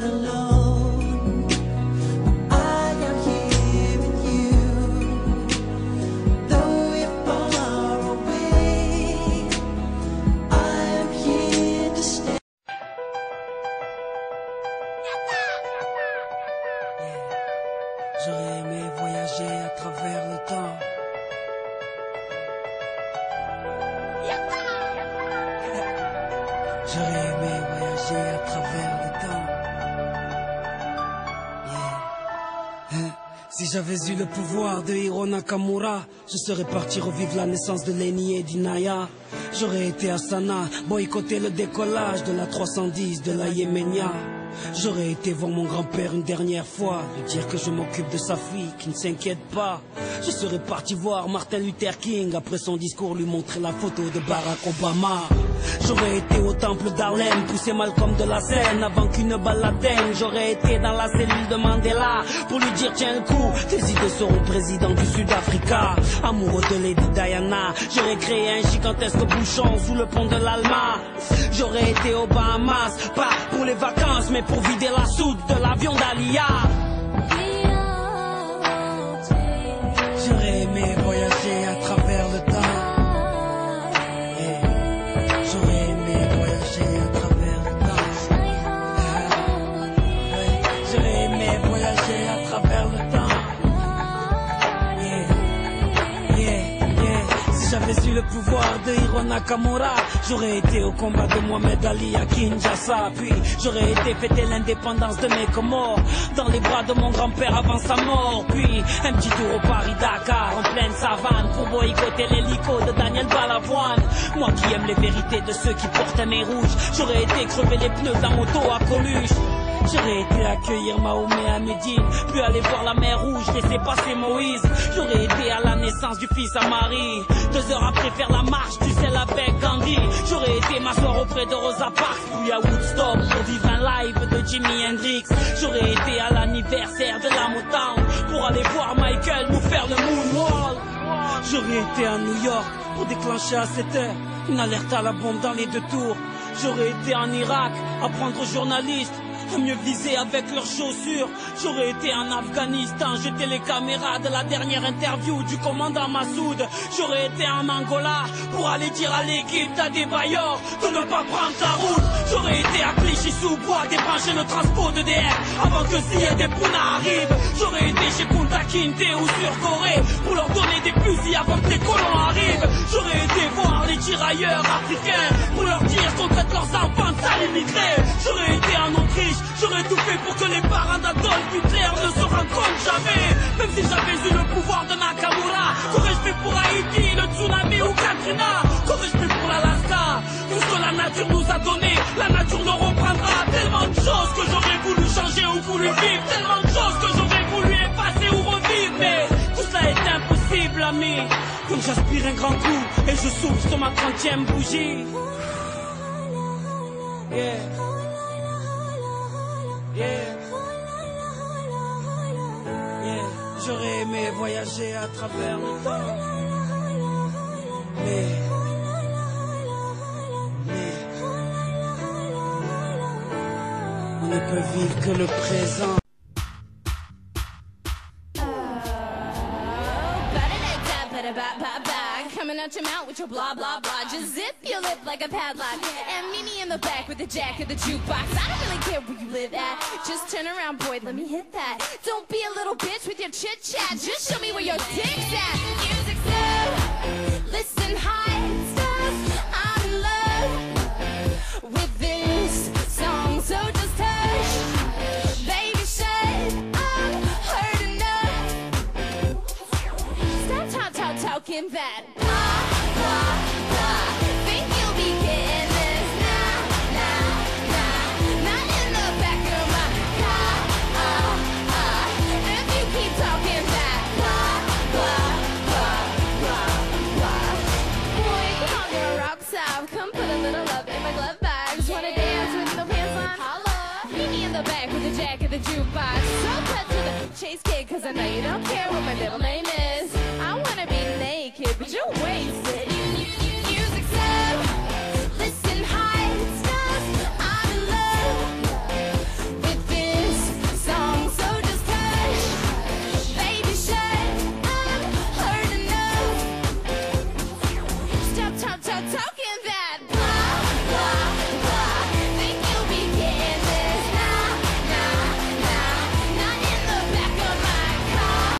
alone. I am here with you. Though you're far away, I am here to stay. J'aurais aimé voyager à travers le temps. J'aurais aimé voyager à travers le temps. Si j'avais eu le pouvoir de Hiro Nakamura, je serais parti revivre la naissance de Lenny et d'Inaya. J'aurais été à Sana, boycotter le décollage de la 310 de la Yéménia. J'aurais été voir mon grand-père une dernière fois, lui dire que je m'occupe de sa fille, qui ne s'inquiète pas. Je serais parti voir Martin Luther King, après son discours lui montrer la photo de Barack Obama. J'aurais été au temple d'Harlem, pousser Malcolm de la scène avant qu'une balle l'atteigne. J'aurais été dans la cellule de Mandela pour lui dire tiens le coup, tes idées seront président du Sud-Africa. Amoureux de Lady Diana, j'aurais créé un gigantesque bouchon sous le pont de l'Alma. J'aurais été aux Bahamas, pas pour les vacances mais pour vider la soute de l'avion d'Alia. J'aurais aimé voyager à travers le temps. J'aurais aimé voyager à travers le temps. J'aurais aimé voyager à travers le temps. Si j'avais eu le pouvoir de Hiro Nakamura, j'aurais été au combat de Mohamed Ali à Kinshasa. Puis j'aurais été fêter l'indépendance de mes Comores dans les bras de mon grand-père avant sa mort. Puis un petit tour au Paris-Dakar en pleine savane pour boycotter l'hélico de Daniel Balavoine. Moi qui aime les vérités de ceux qui portent un main rouge, j'aurais été crever les pneus de la moto à Coluche. J'aurais été accueillir Mahomet à Médine, puis aller voir la mer Rouge, laisser passer Moïse. J'aurais été à la naissance du fils à Marie, 2 heures après faire la marche du sel avec Gandhi. J'aurais été m'asseoir auprès de Rosa Parks, puis à Woodstock pour vivre un live de Jimi Hendrix. J'aurais été à l'anniversaire de la Motown pour aller voir Michael nous faire le moonwalk. J'aurais été à New York pour déclencher à 7 heures une alerte à la bombe dans les 2 tours. J'aurais été en Irak apprendre aux journalistes à mieux viser avec leurs chaussures. J'aurais été en Afghanistan, jeter les caméras de la dernière interview du commandant Massoud. J'aurais été en Angola pour aller dire à l'équipe d'Adebayor de ne pas prendre la route. J'aurais été à Clichy-sous-Bois débrancher le transport d'EDF avant que Ziyad et Pouna arrivent. J'aurais été chez Kunta Kinte ou sur Corée pour leur donner des fusils avant que les colons arrivent. J'aurais été voir les tirailleurs africains pour leur dire qu'on traite leurs enfants de sales immigrés. J'aurais été en Autriche, j'aurais tout fait pour que les parents d'Adolf Hitler ne se rencontrent jamais. Même si j'avais eu le pouvoir de Nakamura, qu'aurais-je fait pour Haïti, le tsunami ou Katrina? Qu'aurais-je fait pour l'Alaska? Tout ce que la nature nous a donné, la nature nous reprendra. Tellement de choses que j'aurais voulu changer ou voulu vivre, tellement de choses que j'aurais voulu effacer ou revivre. Mais tout cela est impossible, ami. Donc j'aspire un grand coup et je souffle sur ma 30e bougie. Yeah. Yeah. Yeah. J'aurais aimé voyager à travers le temps. Mais on ne peut vivre que le présent. Coming out your mouth with your blah blah blah. Just zip your lip like a padlock. And meet me in the back with the jack of the jukebox. I don't really care where you live at. Just turn around, boy, let me hit that. Don't be a little bitch with your chit chat. Just show me where your dick's at. Music's loud, listen high stuff. I'm in love with this song, so just hush, baby, shut up. Heard enough. Stop talking that. Think you'll be getting this? Nah, not in the back of my car. If you keep talking that boy, come on, you're a rock star. Come put a little love in my glove bag. Just wanna dance with no pants on? Holla. Meet me in the back with the jack of the jukebox. So cut to the chase, kid, cause I know you don't care what my middle name is. I wanna be naked, but you're wasted.